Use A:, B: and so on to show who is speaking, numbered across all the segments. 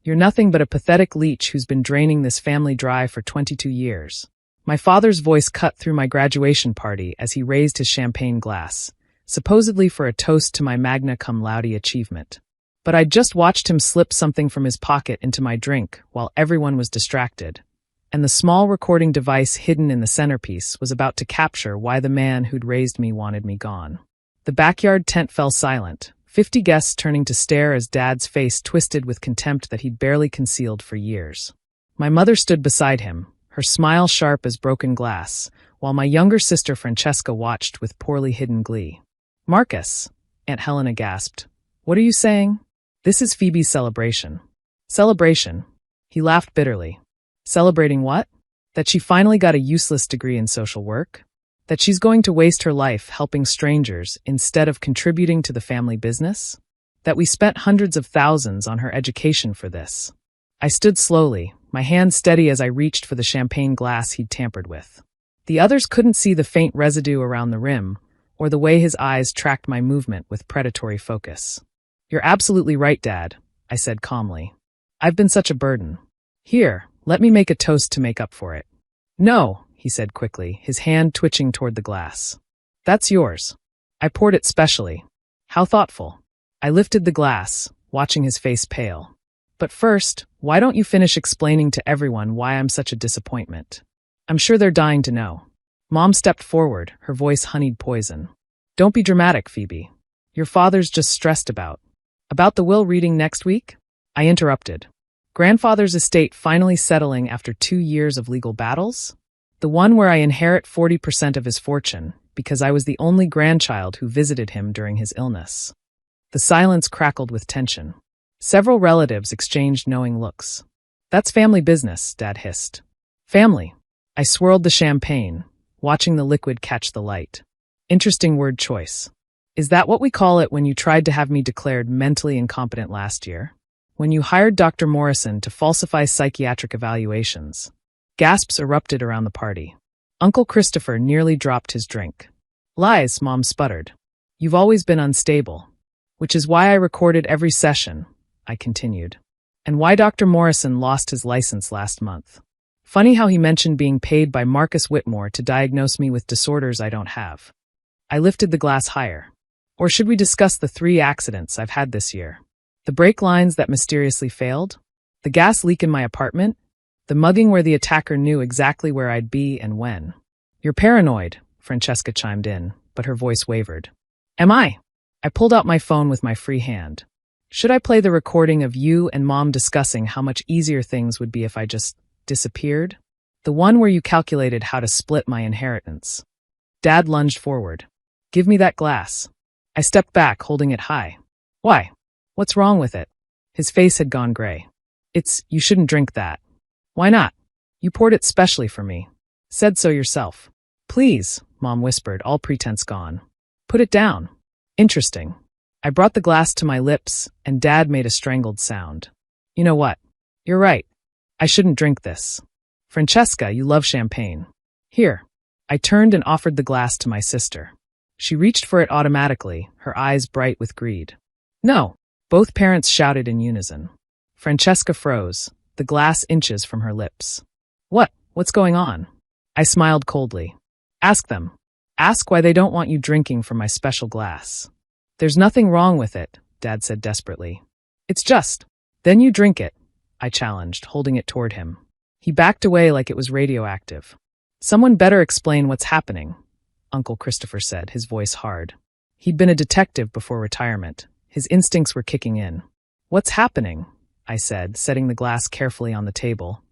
A: You're nothing but a pathetic leech who's been draining this family dry for 22 years. My father's voice cut through my graduation party as he raised his champagne glass, supposedly for a toast to my magna cum laude achievement. But I'd just watched him slip something from his pocket into my drink while everyone was distracted, and the small recording device hidden in the centerpiece was about to capture why the man who'd raised me wanted me gone. The backyard tent fell silent, 50 guests turning to stare as Dad's face twisted with contempt that he'd barely concealed for years. My mother stood beside him, her smile sharp as broken glass, while my younger sister Francesca watched with poorly hidden glee. "Marcus," Aunt Helena gasped. "What are you saying?" "This is Phoebe's celebration." "Celebration?" He laughed bitterly. "Celebrating what? That she finally got a useless degree in social work? That she's going to waste her life helping strangers instead of contributing to the family business? That we spent hundreds of thousands on her education for this?" I stood slowly, my hand steady as I reached for the champagne glass he'd tampered with. The others couldn't see the faint residue around the rim, or the way his eyes tracked my movement with predatory focus. "You're absolutely right, Dad," I said calmly. "I've been such a burden. Here, let me make a toast to make up for it." "No," he said quickly, his hand twitching toward the glass. "That's yours. I poured it specially." "How thoughtful." I lifted the glass, watching his face pale. "But first, why don't you finish explaining to everyone why I'm such a disappointment? I'm sure they're dying to know." Mom stepped forward, her voice honeyed poison. "Don't be dramatic, Phoebe. Your father's just stressed about the will reading next week?" I interrupted. "Grandfather's estate finally settling after 2 years of legal battles? The one where I inherit 40% of his fortune, because I was the only grandchild who visited him during his illness." The silence crackled with tension. Several relatives exchanged knowing looks. "That's family business," Dad hissed. "Family." I swirled the champagne, watching the liquid catch the light. "Interesting word choice. Is that what we call it when you tried to have me declared mentally incompetent last year? When you hired Dr. Morrison to falsify psychiatric evaluations?" Gasps erupted around the party. Uncle Christopher nearly dropped his drink. "Lies," Mom sputtered. "You've always been unstable. Which is why I recorded every session," I continued. "And why Dr. Morrison lost his license last month. Funny how he mentioned being paid by Marcus Whitmore to diagnose me with disorders I don't have." I lifted the glass higher. "Or should we discuss the 3 accidents I've had this year? The brake lines that mysteriously failed? The gas leak in my apartment? The mugging where the attacker knew exactly where I'd be and when?" "You're paranoid," Francesca chimed in, but her voice wavered. "Am I?" I pulled out my phone with my free hand. "Should I play the recording of you and Mom discussing how much easier things would be if I just disappeared? The one where you calculated how to split my inheritance." Dad lunged forward. "Give me that glass." I stepped back, holding it high. "Why? What's wrong with it?" His face had gone gray. You shouldn't drink that." "Why not? You poured it specially for me. Said so yourself." "Please," Mom whispered, all pretense gone. "Put it down." "Interesting." I brought the glass to my lips, and Dad made a strangled sound. "You know what? You're right. I shouldn't drink this. Francesca, you love champagne. Here." I turned and offered the glass to my sister. She reached for it automatically, her eyes bright with greed. "No." Both parents shouted in unison. Francesca froze, the glass inches from her lips. What's going on?" I smiled coldly. "Ask them. Ask why they don't want you drinking from my special glass." "There's nothing wrong with it," Dad said desperately. "It's just." "Then you drink it," I challenged, holding it toward him. He backed away like it was radioactive. "Someone better explain what's happening," Uncle Christopher said, his voice hard. He'd been a detective before retirement. His instincts were kicking in. "What's happening?" I said, setting the glass carefully on the table.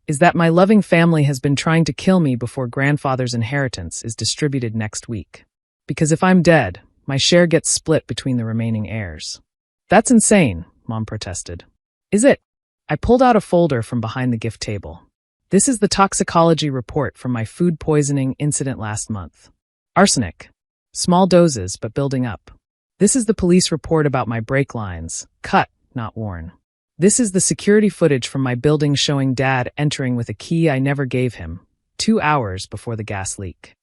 A: "Is that my loving family has been trying to kill me before grandfather's inheritance is distributed next week. Because if I'm dead, my share gets split between the remaining heirs." "That's insane," Mom protested. "Is it?" I pulled out a folder from behind the gift table. "This is the toxicology report from my food poisoning incident last month. Arsenic. Small doses, but building up. This is the police report about my brake lines. Cut, not worn. This is the security footage from my building showing Dad entering with a key I never gave him, 2 hours before the gas leak."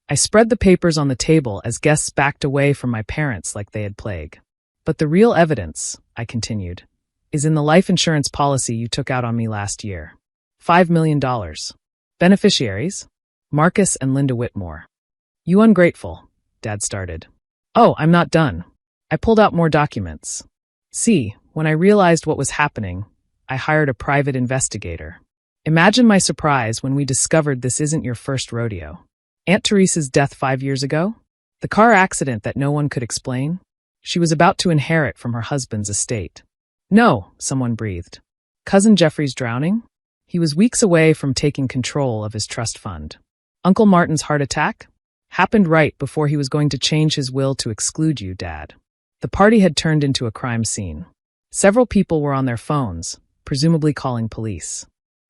A: I spread the papers on the table as guests backed away from my parents like they had plague. "But the real evidence," I continued, is in the life insurance policy you took out on me last year. $5 million. Beneficiaries? Marcus and Linda Whitmore. You ungrateful, Dad started. Oh, I'm not done. I pulled out more documents. See, when I realized what was happening, I hired a private investigator. Imagine my surprise when we discovered this isn't your first rodeo. Aunt Teresa's death 5 years ago? The car accident that no one could explain? She was about to inherit from her husband's estate. No, someone breathed. Cousin Jeffrey's drowning? He was weeks away from taking control of his trust fund. Uncle Martin's heart attack? Happened right before he was going to change his will to exclude you, Dad. The party had turned into a crime scene. Several people were on their phones, presumably calling police.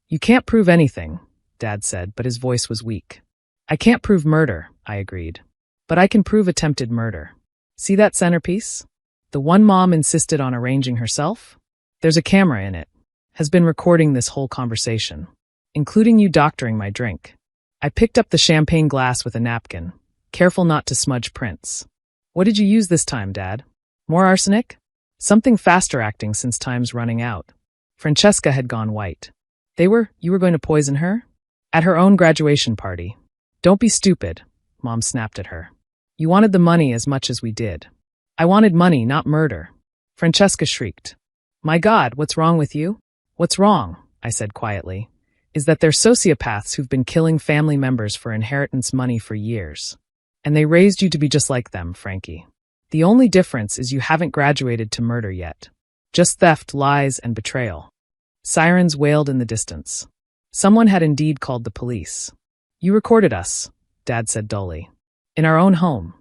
A: You can't prove anything, Dad said, but his voice was weak. I can't prove murder, I agreed. But I can prove attempted murder. See that centerpiece? The one Mom insisted on arranging herself? There's a camera in it. Has been recording this whole conversation, including you doctoring my drink. I picked up the champagne glass with a napkin, careful not to smudge prints. What did you use this time, Dad? More arsenic? Something faster acting since time's running out. Francesca had gone white. You were going to poison her? At her own graduation party. Don't be stupid, Mom snapped at her. You wanted the money as much as we did. I wanted money, not murder. Francesca shrieked. My God, what's wrong with you? What's wrong, I said quietly, is that they're sociopaths who've been killing family members for inheritance money for years. And they raised you to be just like them, Frankie. The only difference is you haven't graduated to murder yet. Just theft, lies, and betrayal. Sirens wailed in the distance. Someone had indeed called the police. You recorded us, Dad said dully. In our own home.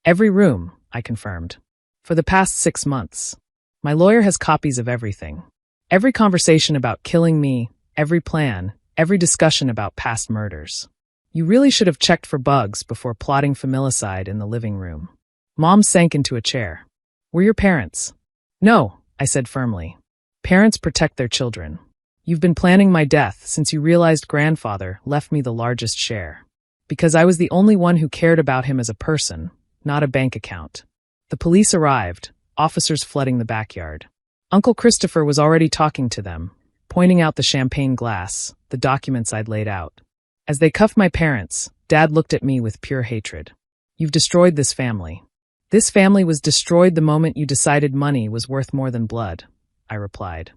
A: Every room, I confirmed. For the past 6 months. My lawyer has copies of everything. Every conversation about killing me, every plan, every discussion about past murders. You really should have checked for bugs before plotting familicide in the living room. Mom sank into a chair. Were your parents? No, I said firmly. Parents protect their children. You've been planning my death since you realized grandfather left me the largest share. Because I was the only one who cared about him as a person, not a bank account. The police arrived, officers flooding the backyard. Uncle Christopher was already talking to them, pointing out the champagne glass, the documents I'd laid out. As they cuffed my parents, Dad looked at me with pure hatred. You've destroyed this family. This family was destroyed the moment you decided money was worth more than blood, I replied.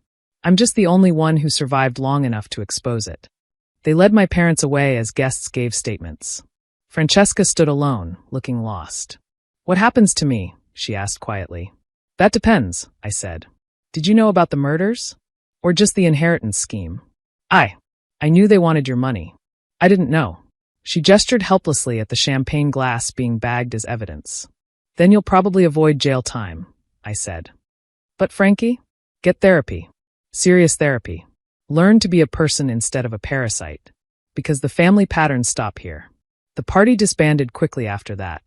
A: I'm just the only one who survived long enough to expose it. They led my parents away as guests gave statements. Francesca stood alone, looking lost. What happens to me? She asked quietly. That depends, I said. Did you know about the murders? Or just the inheritance scheme? I knew they wanted your money. I didn't know. She gestured helplessly at the champagne glass being bagged as evidence. Then you'll probably avoid jail time, I said. But Frankie? Get therapy. Serious therapy. Learn to be a person instead of a parasite. Because the family patterns stop here. The party disbanded quickly after that.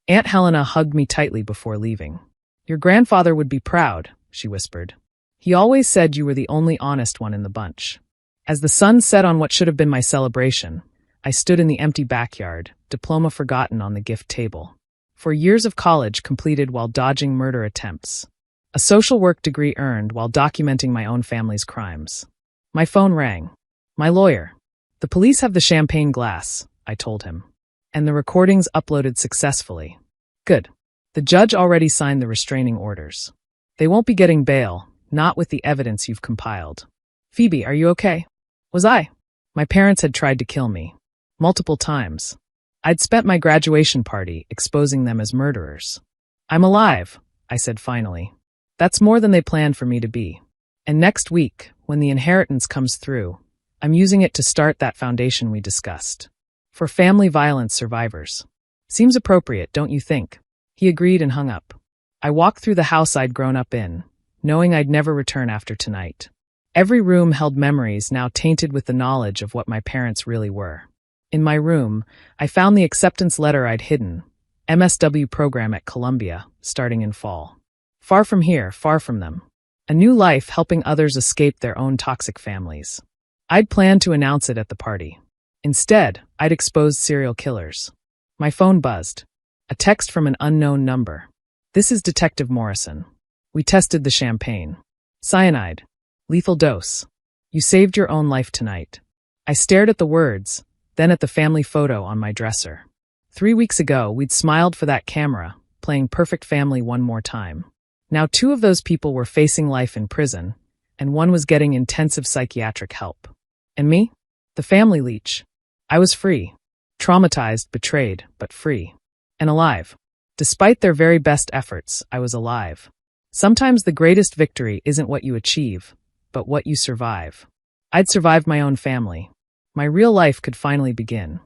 A: Aunt Helena hugged me tightly before leaving. Your grandfather would be proud, she whispered. He always said you were the only honest one in the bunch. As the sun set on what should have been my celebration, I stood in the empty backyard, diploma forgotten on the gift table. 4 years of college completed while dodging murder attempts. A social work degree earned while documenting my own family's crimes. My phone rang. My lawyer. The police have the champagne glass, I told him. And the recordings uploaded successfully. Good. The judge already signed the restraining orders. They won't be getting bail, not with the evidence you've compiled. Phoebe, are you okay? Was I? My parents had tried to kill me. Multiple times. I'd spent my graduation party exposing them as murderers. I'm alive, I said finally. That's more than they planned for me to be. And next week, when the inheritance comes through, I'm using it to start that foundation we discussed. For family violence survivors. Seems appropriate, don't you think? He agreed and hung up. I walked through the house I'd grown up in, knowing I'd never return after tonight. Every room held memories now tainted with the knowledge of what my parents really were. In my room, I found the acceptance letter I'd hidden, MSW program at Columbia, starting in fall. Far from here, far from them. A new life helping others escape their own toxic families. I'd planned to announce it at the party. Instead, I'd exposed serial killers. My phone buzzed. A text from an unknown number. This is Detective Morrison. We tested the champagne. Cyanide. Lethal dose. You saved your own life tonight. I stared at the words, then at the family photo on my dresser. 3 weeks ago, we'd smiled for that camera, playing perfect family one more time. Now 2 of those people were facing life in prison, and 1 was getting intensive psychiatric help. And me? The family leech. I was free. Traumatized, betrayed, but free. And alive. Despite their very best efforts, I was alive. Sometimes the greatest victory isn't what you achieve, but what you survive. I'd survived my own family. My real life could finally begin.